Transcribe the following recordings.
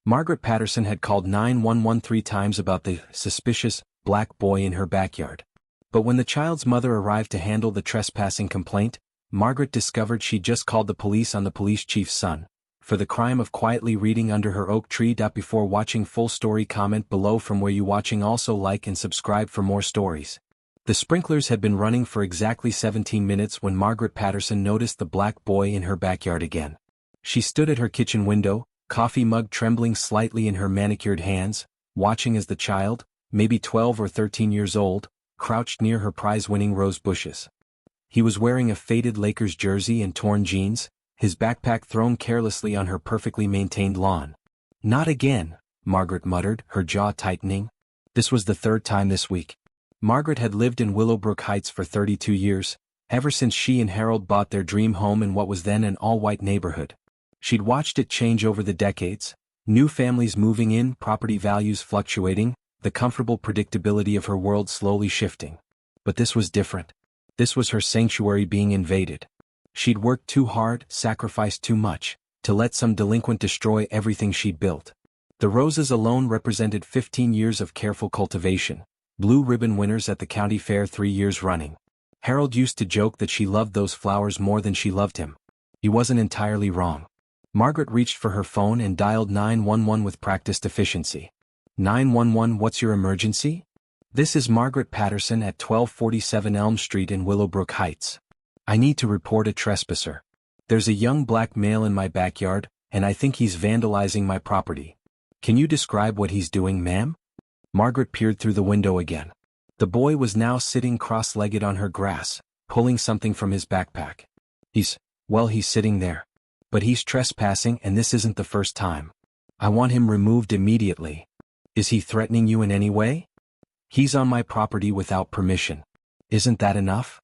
Margaret Patterson had called 911 3 times about the suspicious black boy in her backyard. But when the child's mother arrived to handle the trespassing complaint, Margaret discovered she'd just called the police on the police chief's son for the crime of quietly reading under her oak tree. Before watching full story, comment below from where you watching. Also like and subscribe for more stories. The sprinklers had been running for exactly 17 minutes when Margaret Patterson noticed the black boy in her backyard again. She stood at her kitchen window, coffee mug trembling slightly in her manicured hands, watching as the child, maybe 12 or 13 years old, crouched near her prize-winning rose bushes. He was wearing a faded Lakers jersey and torn jeans, his backpack thrown carelessly on her perfectly maintained lawn. "Not again," Margaret muttered, her jaw tightening. This was the third time this week. Margaret had lived in Willowbrook Heights for 32 years, ever since she and Harold bought their dream home in what was then an all-white neighborhood. She'd watched it change over the decades, new families moving in, property values fluctuating, the comfortable predictability of her world slowly shifting. But this was different. This was her sanctuary being invaded. She'd worked too hard, sacrificed too much, to let some delinquent destroy everything she'd built. The roses alone represented 15 years of careful cultivation, blue ribbon winners at the county fair 3 years running. Harold used to joke that she loved those flowers more than she loved him. He wasn't entirely wrong. Margaret reached for her phone and dialed 911 with practiced efficiency. 911, what's your emergency? This is Margaret Patterson at 1247 Elm Street in Willowbrook Heights. I need to report a trespasser. There's a young black male in my backyard, and I think he's vandalizing my property. Can you describe what he's doing, ma'am? Margaret peered through the window again. The boy was now sitting cross-legged on her grass, pulling something from his backpack. He's sitting there. But he's trespassing, and this isn't the first time. I want him removed immediately. Is he threatening you in any way? He's on my property without permission. Isn't that enough?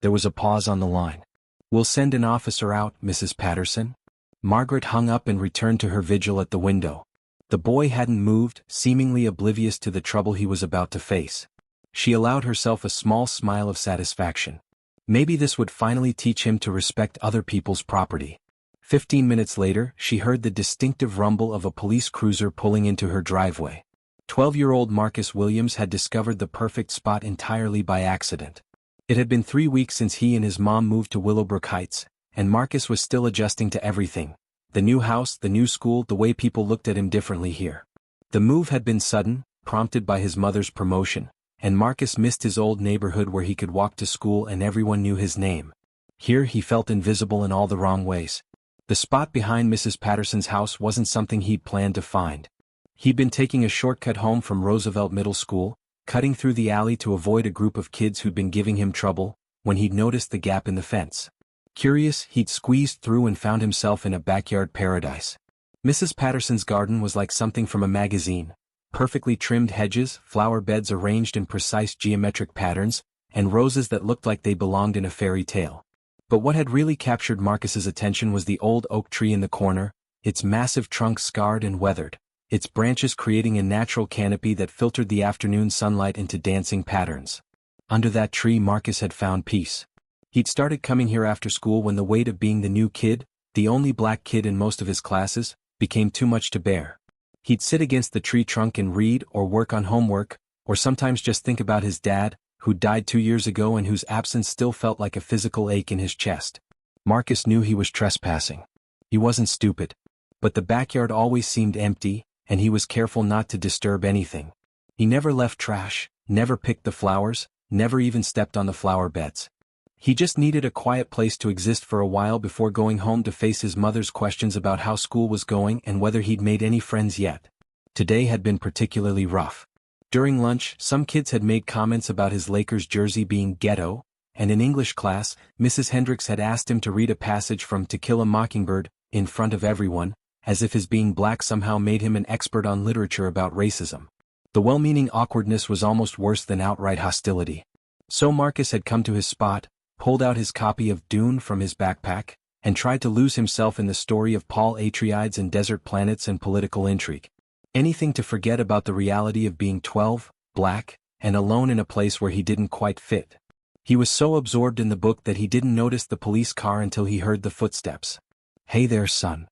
There was a pause on the line. We'll send an officer out, Mrs. Patterson. Margaret hung up and returned to her vigil at the window. The boy hadn't moved, seemingly oblivious to the trouble he was about to face. She allowed herself a small smile of satisfaction. Maybe this would finally teach him to respect other people's property. 15 minutes later, she heard the distinctive rumble of a police cruiser pulling into her driveway. 12-year-old Marcus Williams had discovered the perfect spot entirely by accident. It had been 3 weeks since he and his mom moved to Willowbrook Heights, and Marcus was still adjusting to everything. The new house, the new school, the way people looked at him differently here. The move had been sudden, prompted by his mother's promotion, and Marcus missed his old neighborhood where he could walk to school and everyone knew his name. Here he felt invisible in all the wrong ways. The spot behind Mrs. Patterson's house wasn't something he'd planned to find. He'd been taking a shortcut home from Roosevelt Middle School, cutting through the alley to avoid a group of kids who'd been giving him trouble, when he'd noticed the gap in the fence. Curious, he'd squeezed through and found himself in a backyard paradise. Mrs. Patterson's garden was like something from a magazine. Perfectly trimmed hedges, flower beds arranged in precise geometric patterns, and roses that looked like they belonged in a fairy tale. But what had really captured Marcus's attention was the old oak tree in the corner, its massive trunk scarred and weathered, its branches creating a natural canopy that filtered the afternoon sunlight into dancing patterns. Under that tree Marcus had found peace. He'd started coming here after school when the weight of being the new kid, the only black kid in most of his classes, became too much to bear. He'd sit against the tree trunk and read or work on homework, or sometimes just think about his dad, who died 2 years ago and whose absence still felt like a physical ache in his chest. Marcus knew he was trespassing. He wasn't stupid. But the backyard always seemed empty, and he was careful not to disturb anything. He never left trash, never picked the flowers, never even stepped on the flower beds. He just needed a quiet place to exist for a while before going home to face his mother's questions about how school was going and whether he'd made any friends yet. Today had been particularly rough. During lunch, some kids had made comments about his Lakers jersey being ghetto, and in English class, Mrs. Hendricks had asked him to read a passage from To Kill a Mockingbird, in front of everyone, as if his being black somehow made him an expert on literature about racism. The well-meaning awkwardness was almost worse than outright hostility. So Marcus had come to his spot, pulled out his copy of Dune from his backpack, and tried to lose himself in the story of Paul Atreides and desert planets and political intrigue. Anything to forget about the reality of being 12, black, and alone in a place where he didn't quite fit. He was so absorbed in the book that he didn't notice the police car until he heard the footsteps. "Hey there, son."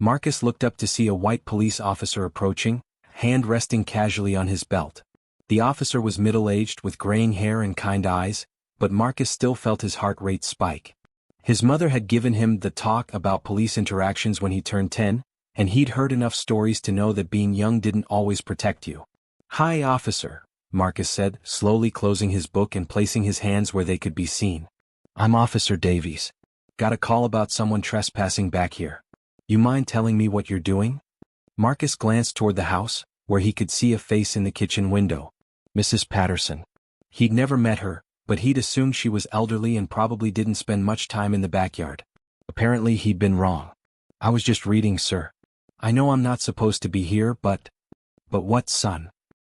Marcus looked up to see a white police officer approaching, hand resting casually on his belt. The officer was middle-aged with graying hair and kind eyes, but Marcus still felt his heart rate spike. His mother had given him the talk about police interactions when he turned 10, and he'd heard enough stories to know that being young didn't always protect you. "Hi, officer," Marcus said, slowly closing his book and placing his hands where they could be seen. "I'm Officer Davies. Got a call about someone trespassing back here. You mind telling me what you're doing?" Marcus glanced toward the house, where he could see a face in the kitchen window. Mrs. Patterson. He'd never met her, but he'd assumed she was elderly and probably didn't spend much time in the backyard. Apparently he'd been wrong. "I was just reading, sir. I know I'm not supposed to be here, but what, son?"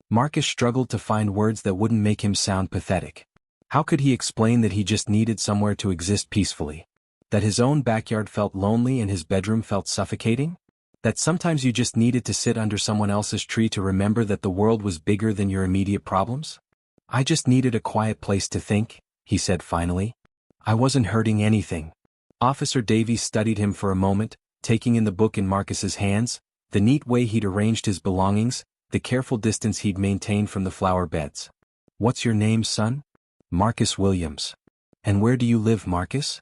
Marcus struggled to find words that wouldn't make him sound pathetic. How could he explain that he just needed somewhere to exist peacefully? That his own backyard felt lonely and his bedroom felt suffocating? That sometimes you just needed to sit under someone else's tree to remember that the world was bigger than your immediate problems? "I just needed a quiet place to think," he said finally. "I wasn't hurting anything." Officer Davies studied him for a moment, taking in the book in Marcus's hands, the neat way he'd arranged his belongings, the careful distance he'd maintained from the flower beds. "What's your name, son?" "Marcus Williams." "And where do you live, Marcus?"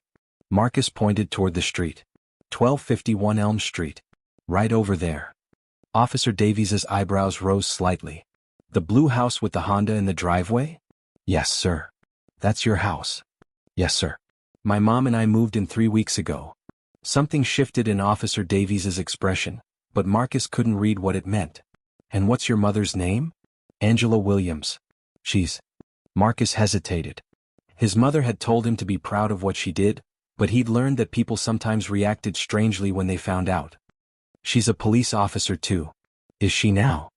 Marcus pointed toward the street. 1251 Elm Street. "Right over there." Officer Davies's eyebrows rose slightly. "The blue house with the Honda in the driveway?" "Yes, sir." "That's your house?" "Yes, sir. My mom and I moved in 3 weeks ago." Something shifted in Officer Davies's expression, but Marcus couldn't read what it meant. "And what's your mother's name?" "Angela Williams." "She's—" Marcus hesitated. His mother had told him to be proud of what she did, but he'd learned that people sometimes reacted strangely when they found out. "She's a police officer too." "Is she now?"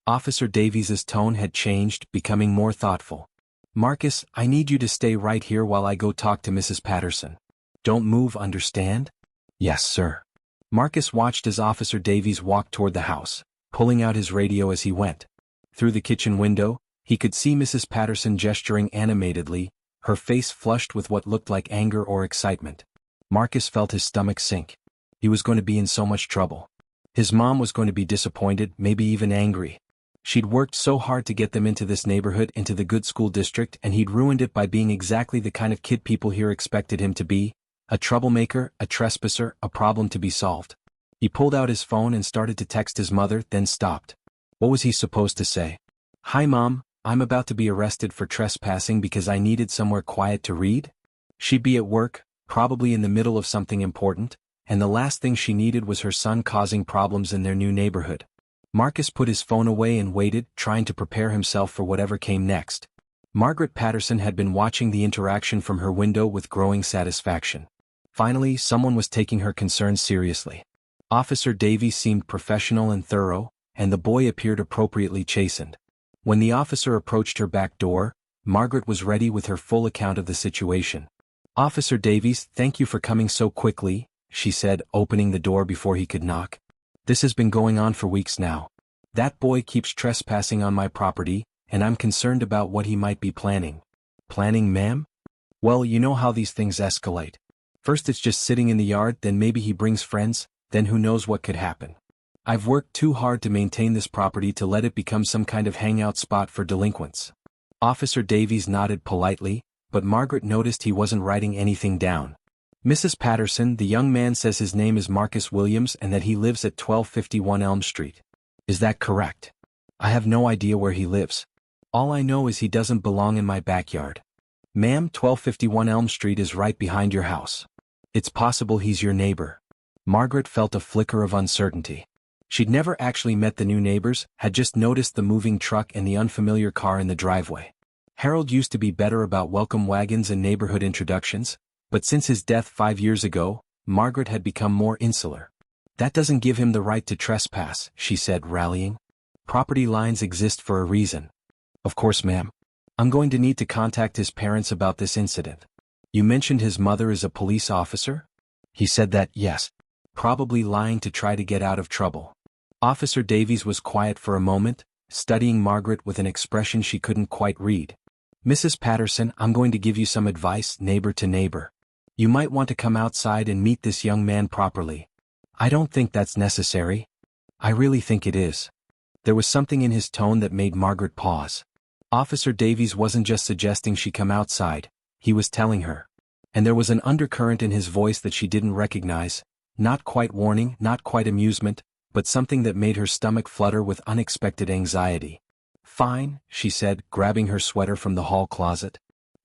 Officer Davies's tone had changed, becoming more thoughtful. "Marcus, I need you to stay right here while I go talk to Mrs. Patterson. Don't move, understand?" "Yes, sir." Marcus watched as Officer Davies walked toward the house, pulling out his radio as he went. Through the kitchen window, he could see Mrs. Patterson gesturing animatedly, her face flushed with what looked like anger or excitement. Marcus felt his stomach sink. He was going to be in so much trouble. His mom was going to be disappointed, maybe even angry. She'd worked so hard to get them into this neighborhood, into the good school district, and he'd ruined it by being exactly the kind of kid people here expected him to be, a troublemaker, a trespasser, a problem to be solved. He pulled out his phone and started to text his mother, then stopped. What was he supposed to say? "Hi, Mom, I'm about to be arrested for trespassing because I needed somewhere quiet to read?" She'd be at work, probably in the middle of something important, and the last thing she needed was her son causing problems in their new neighborhood. Marcus put his phone away and waited, trying to prepare himself for whatever came next. Margaret Patterson had been watching the interaction from her window with growing satisfaction. Finally, someone was taking her concerns seriously. Officer Davies seemed professional and thorough, and the boy appeared appropriately chastened. When the officer approached her back door, Margaret was ready with her full account of the situation. "Officer Davies, thank you for coming so quickly," she said, opening the door before he could knock. "This has been going on for weeks now. That boy keeps trespassing on my property, and I'm concerned about what he might be planning." "Planning, ma'am?" "Well, you know how these things escalate. First it's just sitting in the yard, then maybe he brings friends, then who knows what could happen. I've worked too hard to maintain this property to let it become some kind of hangout spot for delinquents." Officer Davies nodded politely, but Margaret noticed he wasn't writing anything down. "Mrs. Patterson, the young man says his name is Marcus Williams and that he lives at 1251 Elm Street. Is that correct?" "I have no idea where he lives. All I know is he doesn't belong in my backyard." "Ma'am, 1251 Elm Street is right behind your house. It's possible he's your neighbor." Margaret felt a flicker of uncertainty. She'd never actually met the new neighbors, had just noticed the moving truck and the unfamiliar car in the driveway. Harold used to be better about welcome wagons and neighborhood introductions, but since his death 5 years ago, Margaret had become more insular. "That doesn't give him the right to trespass," she said, rallying. "Property lines exist for a reason." "Of course, ma'am. I'm going to need to contact his parents about this incident." "You mentioned his mother is a police officer?" He said that, yes. Probably lying to try to get out of trouble. Officer Davies was quiet for a moment, studying Margaret with an expression she couldn't quite read. "Mrs. Patterson, I'm going to give you some advice, neighbor to neighbor. You might want to come outside and meet this young man properly. I don't think that's necessary. I really think it is. There was something in his tone that made Margaret pause. Officer Davies wasn't just suggesting she come outside, he was telling her. And there was an undercurrent in his voice that she didn't recognize, not quite warning, not quite amusement, but something that made her stomach flutter with unexpected anxiety. Fine, she said, grabbing her sweater from the hall closet.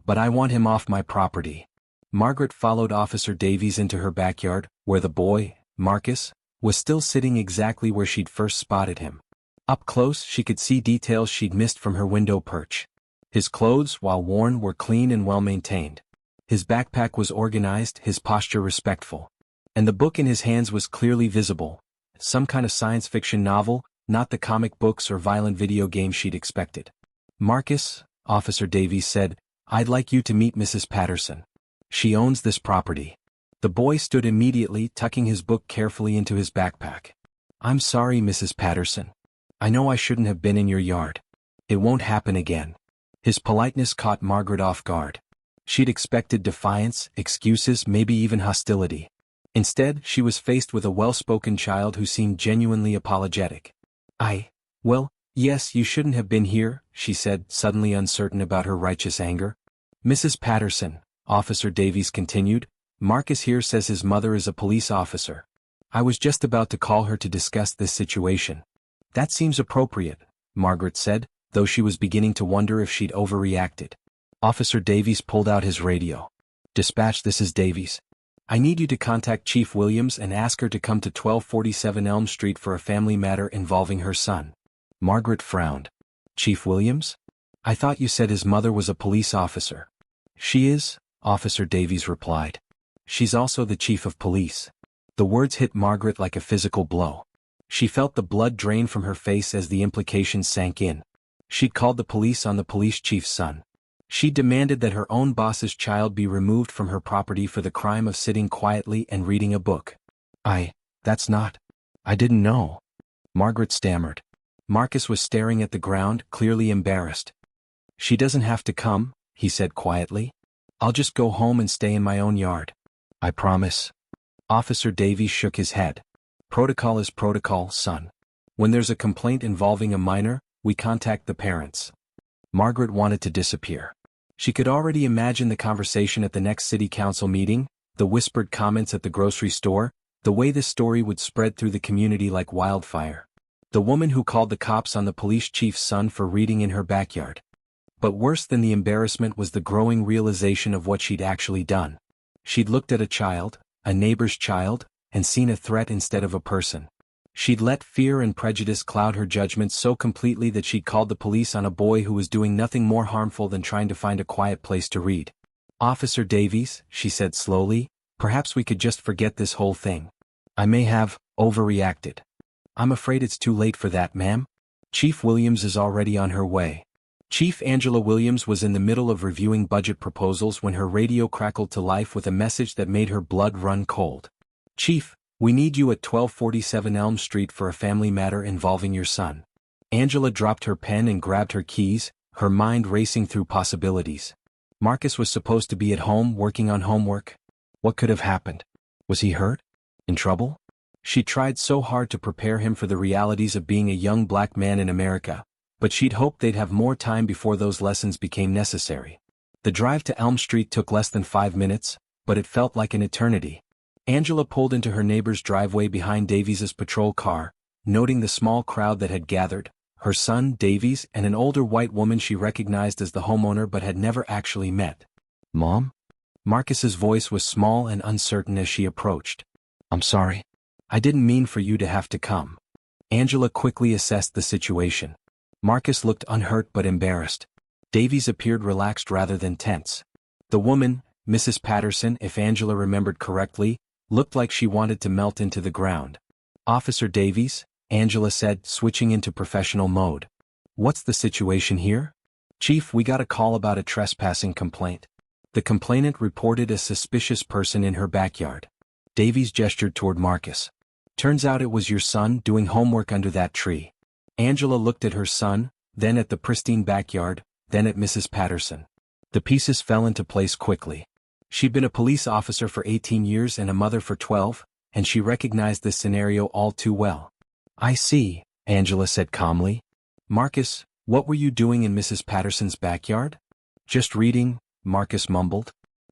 But I want him off my property. Margaret followed Officer Davies into her backyard, where the boy, Marcus, was still sitting exactly where she'd first spotted him. Up close, she could see details she'd missed from her window perch. His clothes, while worn, were clean and well-maintained. His backpack was organized, his posture respectful. And the book in his hands was clearly visible. Some kind of science fiction novel, not the comic books or violent video games she'd expected. Marcus, Officer Davies said, I'd like you to meet Mrs. Patterson. She owns this property. The boy stood immediately, tucking his book carefully into his backpack. I'm sorry, Mrs. Patterson. I know I shouldn't have been in your yard. It won't happen again. His politeness caught Margaret off guard. She'd expected defiance, excuses, maybe even hostility. Instead, she was faced with a well-spoken child who seemed genuinely apologetic. Well, yes, you shouldn't have been here, she said, suddenly uncertain about her righteous anger. Mrs. Patterson, Officer Davies continued, Marcus here says his mother is a police officer. I was just about to call her to discuss this situation. That seems appropriate, Margaret said, though she was beginning to wonder if she'd overreacted. Officer Davies pulled out his radio. Dispatch, this is Davies. I need you to contact Chief Williams and ask her to come to 1247 Elm Street for a family matter involving her son. Margaret frowned. Chief Williams? I thought you said his mother was a police officer. She is, Officer Davies replied. She's also the chief of police. The words hit Margaret like a physical blow. She felt the blood drain from her face as the implications sank in. She'd called the police on the police chief's son. She demanded that her own boss's child be removed from her property for the crime of sitting quietly and reading a book. I didn't know. Margaret stammered. Marcus was staring at the ground, clearly embarrassed. She doesn't have to come, he said quietly. I'll just go home and stay in my own yard. I promise. Officer Davies shook his head. Protocol is protocol, son. When there's a complaint involving a minor, we contact the parents. Margaret wanted to disappear. She could already imagine the conversation at the next city council meeting, the whispered comments at the grocery store, the way this story would spread through the community like wildfire. The woman who called the cops on the police chief's son for reading in her backyard. But worse than the embarrassment was the growing realization of what she'd actually done. She'd looked at a child, a neighbor's child, and seen a threat instead of a person. She'd let fear and prejudice cloud her judgment so completely that she'd called the police on a boy who was doing nothing more harmful than trying to find a quiet place to read. Officer Davies, she said slowly, perhaps we could just forget this whole thing. I may have overreacted. I'm afraid it's too late for that, ma'am. Chief Williams is already on her way. Chief Angela Williams was in the middle of reviewing budget proposals when her radio crackled to life with a message that made her blood run cold. Chief, we need you at 1247 Elm Street for a family matter involving your son. Angela dropped her pen and grabbed her keys, her mind racing through possibilities. Marcus was supposed to be at home working on homework. What could have happened? Was he hurt? In trouble? She tried so hard to prepare him for the realities of being a young black man in America, but she'd hoped they'd have more time before those lessons became necessary. The drive to Elm Street took less than 5 minutes, but it felt like an eternity. Angela pulled into her neighbor's driveway behind Davies's patrol car, noting the small crowd that had gathered, her son, Davies, and an older white woman she recognized as the homeowner but had never actually met. Mom? Marcus's voice was small and uncertain as she approached. I'm sorry. I didn't mean for you to have to come. Angela quickly assessed the situation. Marcus looked unhurt but embarrassed. Davies appeared relaxed rather than tense. The woman, Mrs. Patterson, if Angela remembered correctly, looked like she wanted to melt into the ground. Officer Davies, Angela said, switching into professional mode. What's the situation here? Chief, we got a call about a trespassing complaint. The complainant reported a suspicious person in her backyard. Davies gestured toward Marcus. Turns out it was your son doing homework under that tree. Angela looked at her son, then at the pristine backyard, then at Mrs. Patterson. The pieces fell into place quickly. She'd been a police officer for 18 years and a mother for 12, and she recognized this scenario all too well. I see, Angela said calmly. Marcus, what were you doing in Mrs. Patterson's backyard? Just reading, Marcus mumbled.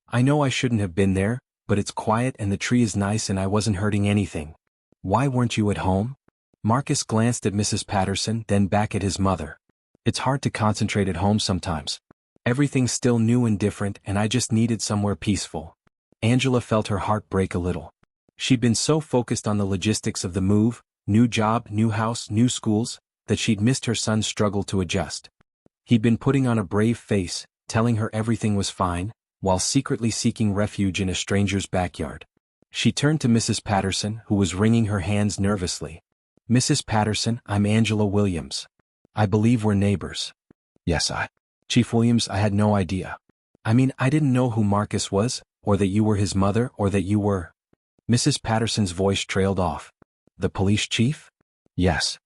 I know I shouldn't have been there, but it's quiet and the tree is nice and I wasn't hurting anything. Why weren't you at home? Marcus glanced at Mrs. Patterson, then back at his mother. It's hard to concentrate at home sometimes. Everything's still new and different and I just needed somewhere peaceful. Angela felt her heart break a little. She'd been so focused on the logistics of the move, new job, new house, new schools, that she'd missed her son's struggle to adjust. He'd been putting on a brave face, telling her everything was fine, while secretly seeking refuge in a stranger's backyard. She turned to Mrs. Patterson, who was wringing her hands nervously. Mrs. Patterson, I'm Angela Williams. I believe we're neighbors. Yes, Chief Williams, I had no idea. I mean, I didn't know who Marcus was, or that you were his mother, or that you were. Mrs. Patterson's voice trailed off. The police chief? Yes.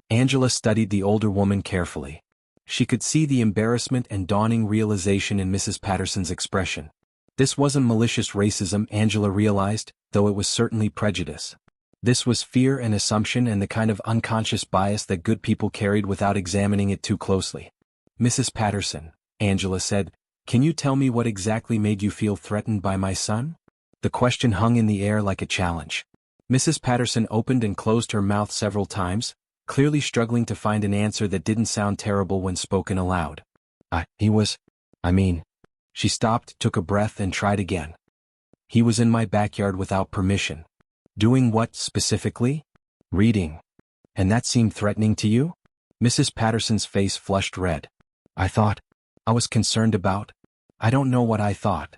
Angela studied the older woman carefully. She could see the embarrassment and dawning realization in Mrs. Patterson's expression. This wasn't malicious racism, Angela realized, though it was certainly prejudice. This was fear and assumption and the kind of unconscious bias that good people carried without examining it too closely. Mrs. Patterson, Angela said, can you tell me what exactly made you feel threatened by my son? The question hung in the air like a challenge. Mrs. Patterson opened and closed her mouth several times, clearly struggling to find an answer that didn't sound terrible when spoken aloud. She stopped, took a breath and tried again. He was in my backyard without permission. Doing what, specifically? Reading. And that seemed threatening to you? Mrs. Patterson's face flushed red. I was concerned about. I don't know what I thought.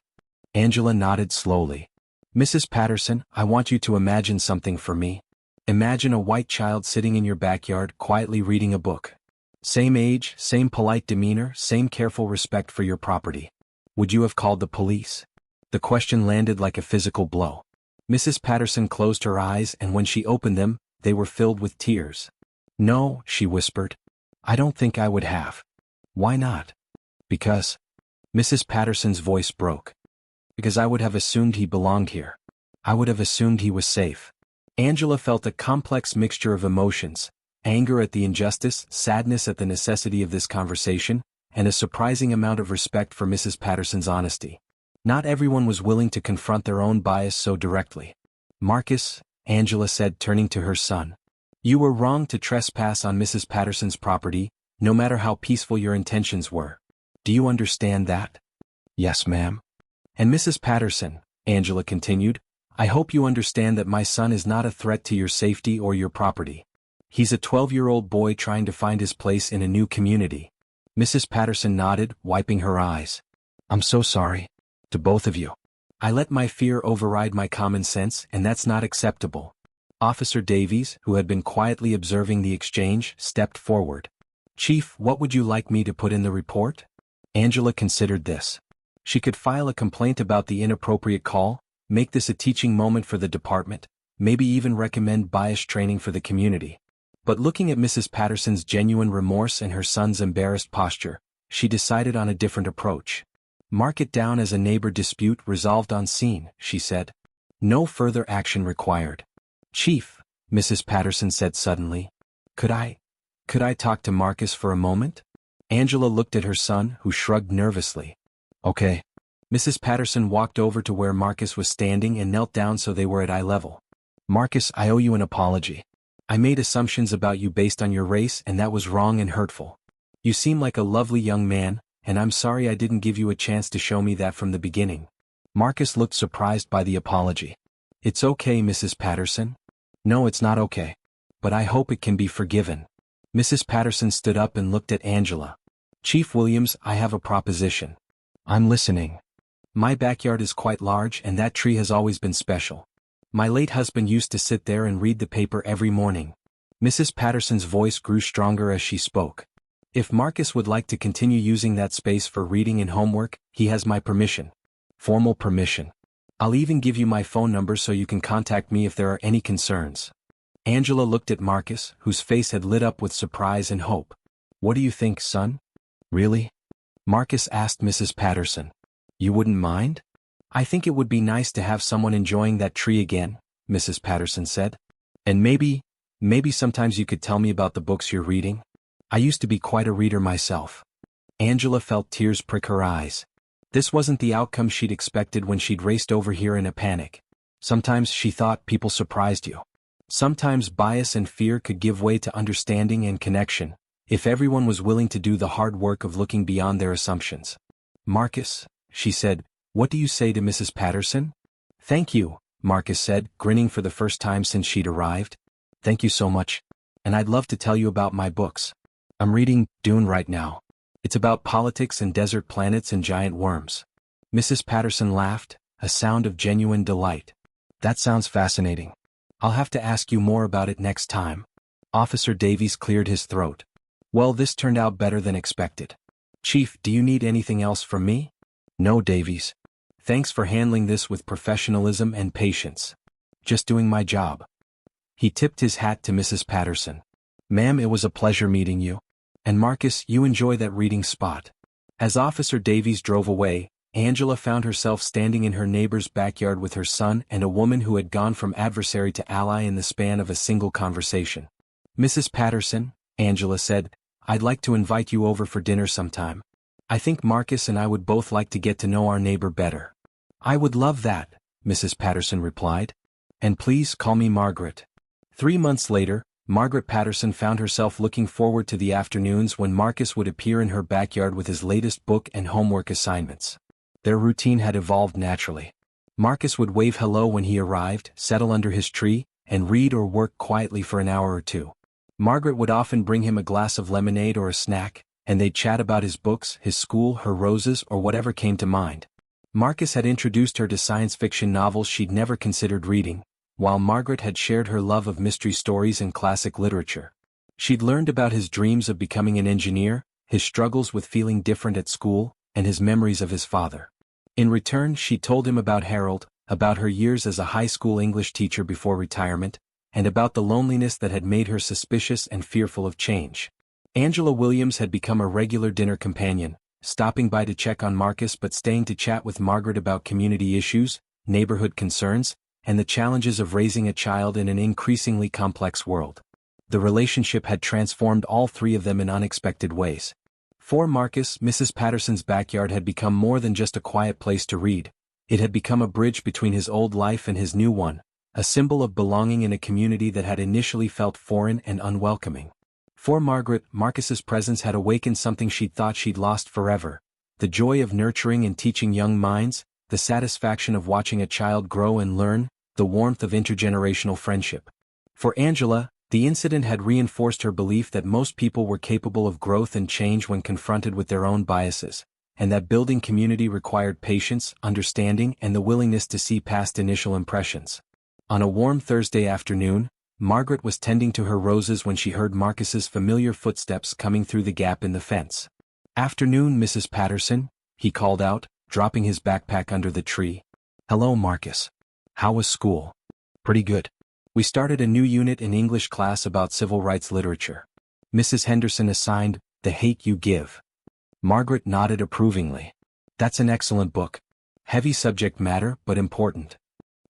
Angela nodded slowly. Mrs. Patterson, I want you to imagine something for me. Imagine a white child sitting in your backyard quietly reading a book. Same age, same polite demeanor, same careful respect for your property. Would you have called the police? The question landed like a physical blow. Mrs. Patterson closed her eyes and when she opened them, they were filled with tears. No, she whispered. I don't think I would have. Why not? Because. Mrs. Patterson's voice broke. Because I would have assumed he belonged here. I would have assumed he was safe. Angela felt a complex mixture of emotions, anger at the injustice, sadness at the necessity of this conversation, and a surprising amount of respect for Mrs. Patterson's honesty. Not everyone was willing to confront their own bias so directly. Marcus, Angela said, turning to her son. You were wrong to trespass on Mrs. Patterson's property, no matter how peaceful your intentions were. Do you understand that? Yes, ma'am. And Mrs. Patterson, Angela continued, I hope you understand that my son is not a threat to your safety or your property. He's a 12-year-old boy trying to find his place in a new community. Mrs. Patterson nodded, wiping her eyes. I'm so sorry. To both of you. I let my fear override my common sense, and that's not acceptable. Officer Davies, who had been quietly observing the exchange, stepped forward. Chief, what would you like me to put in the report? Angela considered this. She could file a complaint about the inappropriate call, make this a teaching moment for the department, maybe even recommend bias training for the community. But looking at Mrs. Patterson's genuine remorse and her son's embarrassed posture, she decided on a different approach. Mark it down as a neighbor dispute resolved on scene, she said. No further action required. Chief, Mrs. Patterson said suddenly. Could I talk to Marcus for a moment? Angela looked at her son, who shrugged nervously. Okay. Mrs. Patterson walked over to where Marcus was standing and knelt down so they were at eye level. Marcus, I owe you an apology. I made assumptions about you based on your race and that was wrong and hurtful. You seem like a lovely young man, and I'm sorry I didn't give you a chance to show me that from the beginning. Marcus looked surprised by the apology. It's okay, Mrs. Patterson. No, it's not okay. But I hope it can be forgiven. Mrs. Patterson stood up and looked at Angela. Chief Williams, I have a proposition. I'm listening. My backyard is quite large and that tree has always been special. My late husband used to sit there and read the paper every morning. Mrs. Patterson's voice grew stronger as she spoke. If Marcus would like to continue using that space for reading and homework, he has my permission. Formal permission. I'll even give you my phone number so you can contact me if there are any concerns. Angela looked at Marcus, whose face had lit up with surprise and hope. What do you think, son? Really? Marcus asked Mrs. Patterson. You wouldn't mind? I think it would be nice to have someone enjoying that tree again, Mrs. Patterson said. And maybe sometimes you could tell me about the books you're reading? I used to be quite a reader myself. Angela felt tears prick her eyes. This wasn't the outcome she'd expected when she'd raced over here in a panic. Sometimes, she thought, people surprised you. Sometimes bias and fear could give way to understanding and connection, if everyone was willing to do the hard work of looking beyond their assumptions. Marcus, she said, what do you say to Mrs. Patterson? Thank you, Marcus said, grinning for the first time since she'd arrived. Thank you so much. And I'd love to tell you about my books. I'm reading Dune right now. It's about politics and desert planets and giant worms. Mrs. Patterson laughed, a sound of genuine delight. That sounds fascinating. I'll have to ask you more about it next time. Officer Davies cleared his throat. Well, this turned out better than expected. Chief, do you need anything else from me? No, Davies. Thanks for handling this with professionalism and patience. Just doing my job. He tipped his hat to Mrs. Patterson. Ma'am, it was a pleasure meeting you. And Marcus, you enjoy that reading spot. As Officer Davies drove away, Angela found herself standing in her neighbor's backyard with her son and a woman who had gone from adversary to ally in the span of a single conversation. Mrs. Patterson, Angela said, I'd like to invite you over for dinner sometime. I think Marcus and I would both like to get to know our neighbor better. I would love that, Mrs. Patterson replied. And please call me Margaret. 3 months later, Margaret Patterson found herself looking forward to the afternoons when Marcus would appear in her backyard with his latest book and homework assignments. Their routine had evolved naturally. Marcus would wave hello when he arrived, settle under his tree, and read or work quietly for an hour or two. Margaret would often bring him a glass of lemonade or a snack, and they'd chat about his books, his school, her roses, or whatever came to mind. Marcus had introduced her to science fiction novels she'd never considered reading, while Margaret had shared her love of mystery stories and classic literature. She'd learned about his dreams of becoming an engineer, his struggles with feeling different at school, and his memories of his father. In return, she told him about Harold, about her years as a high school English teacher before retirement, and about the loneliness that had made her suspicious and fearful of change. Angela Williams had become a regular dinner companion, stopping by to check on Marcus but staying to chat with Margaret about community issues, neighborhood concerns, and the challenges of raising a child in an increasingly complex world. The relationship had transformed all three of them in unexpected ways. For Marcus, Mrs. Patterson's backyard had become more than just a quiet place to read. It had become a bridge between his old life and his new one, a symbol of belonging in a community that had initially felt foreign and unwelcoming. For Margaret, Marcus's presence had awakened something she'd thought she'd lost forever: the joy of nurturing and teaching young minds, the satisfaction of watching a child grow and learn, the warmth of intergenerational friendship. For Angela, the incident had reinforced her belief that most people were capable of growth and change when confronted with their own biases, and that building community required patience, understanding, and the willingness to see past initial impressions. On a warm Thursday afternoon, Margaret was tending to her roses when she heard Marcus's familiar footsteps coming through the gap in the fence. "Afternoon, Mrs. Patterson," he called out, dropping his backpack under the tree. "Hello, Marcus. How was school?" "Pretty good. We started a new unit in English class about civil rights literature. Mrs. Henderson assigned The Hate You Give." Margaret nodded approvingly. "That's an excellent book. Heavy subject matter, but important."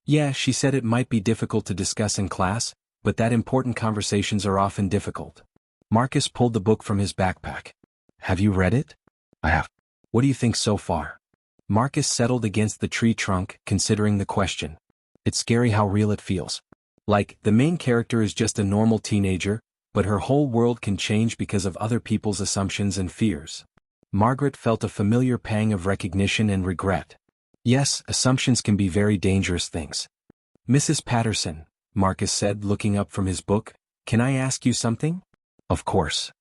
"Yeah," she said, "it might be difficult to discuss in class, but that important conversations are often difficult." Marcus pulled the book from his backpack. "Have you read it?" "I have." "What do you think so far?" Marcus settled against the tree trunk, considering the question. "It's scary how real it feels. Like, the main character is just a normal teenager, but her whole world can change because of other people's assumptions and fears." Margaret felt a familiar pang of recognition and regret. Yes, assumptions can be very dangerous things. "Mrs. Patterson," Marcus said, looking up from his book, "can I ask you something?" "Of course."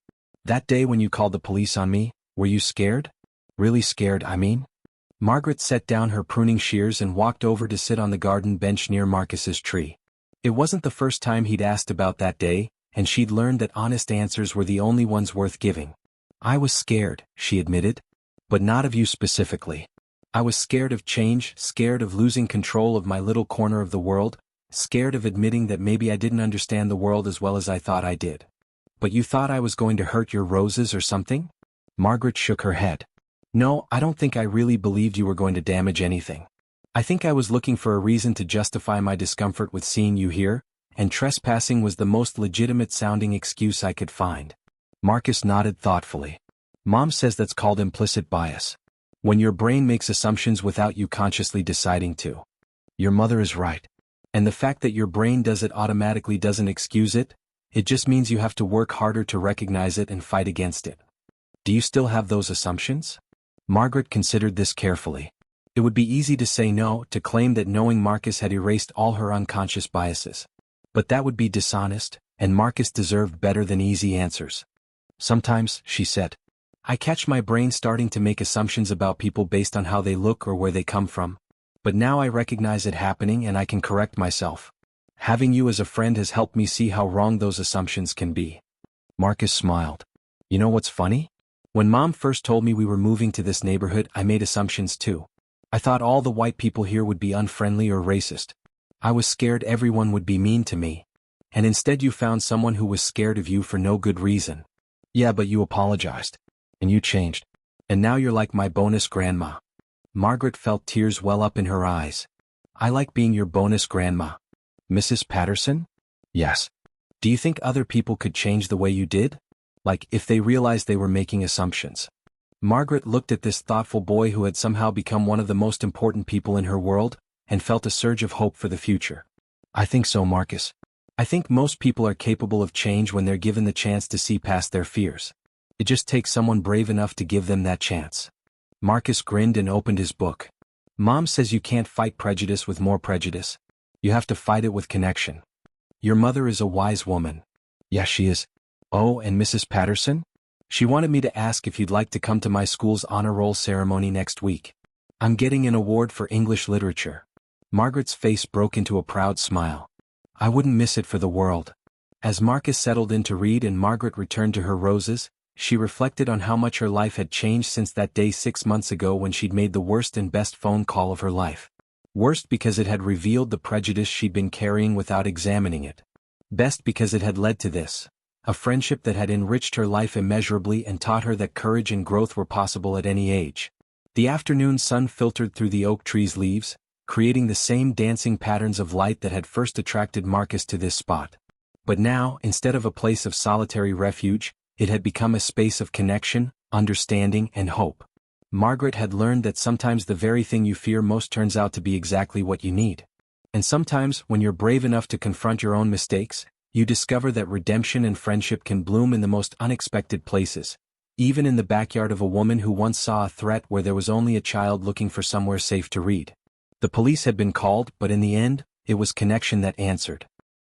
"That day when you called the police on me, were you scared? Really scared, I mean?" Margaret set down her pruning shears and walked over to sit on the garden bench near Marcus's tree. It wasn't the first time he'd asked about that day, and she'd learned that honest answers were the only ones worth giving. "I was scared," she admitted. "But not of you specifically. I was scared of change, scared of losing control of my little corner of the world, scared of admitting that maybe I didn't understand the world as well as I thought I did." "But you thought I was going to hurt your roses or something?" Margaret shook her head. "No, I don't think I really believed you were going to damage anything. I think I was looking for a reason to justify my discomfort with seeing you here, and trespassing was the most legitimate-sounding excuse I could find. Marcus nodded thoughtfully. Mom says that's called implicit bias. When your brain makes assumptions without you consciously deciding to. Your mother is right. And the fact that your brain does it automatically doesn't excuse it, it just means you have to work harder to recognize it and fight against it. Do you still have those assumptions? Margaret considered this carefully. It would be easy to say no, to claim that knowing Marcus had erased all her unconscious biases. But that would be dishonest, and Marcus deserved better than easy answers. Sometimes, she said, I catch my brain starting to make assumptions about people based on how they look or where they come from. But now I recognize it happening and I can correct myself. Having you as a friend has helped me see how wrong those assumptions can be. Marcus smiled. You know what's funny? When Mom first told me we were moving to this neighborhood, I made assumptions too. I thought all the white people here would be unfriendly or racist. I was scared everyone would be mean to me. And instead you found someone who was scared of you for no good reason. Yeah, but you apologized. And you changed. And now you're like my bonus grandma. Margaret felt tears well up in her eyes. I like being your bonus grandma. Mrs. Patterson? Yes. Do you think other people could change the way you did? Like, if they realized they were making assumptions? Margaret looked at this thoughtful boy who had somehow become one of the most important people in her world, and felt a surge of hope for the future. I think so, Marcus. I think most people are capable of change when they're given the chance to see past their fears. It just takes someone brave enough to give them that chance. Marcus grinned and opened his book. Mom says you can't fight prejudice with more prejudice. You have to fight it with connection. Your mother is a wise woman. Yes, she is. Oh, and Mrs. Patterson? She wanted me to ask if you'd like to come to my school's honor roll ceremony next week. I'm getting an award for English literature. Margaret's face broke into a proud smile. I wouldn't miss it for the world. As Marcus settled in to read and Margaret returned to her roses, she reflected on how much her life had changed since that day 6 months ago when she'd made the worst and best phone call of her life. Worst because it had revealed the prejudice she'd been carrying without examining it. Best because it had led to this, a friendship that had enriched her life immeasurably and taught her that courage and growth were possible at any age. The afternoon sun filtered through the oak tree's leaves, creating the same dancing patterns of light that had first attracted Marcus to this spot. But now, instead of a place of solitary refuge, it had become a space of connection, understanding, and hope. Margaret had learned that sometimes the very thing you fear most turns out to be exactly what you need. And sometimes, when you're brave enough to confront your own mistakes, you discover that redemption and friendship can bloom in the most unexpected places, even in the backyard of a woman who once saw a threat where there was only a child looking for somewhere safe to read. The police had been called, but in the end, it was connection that answered.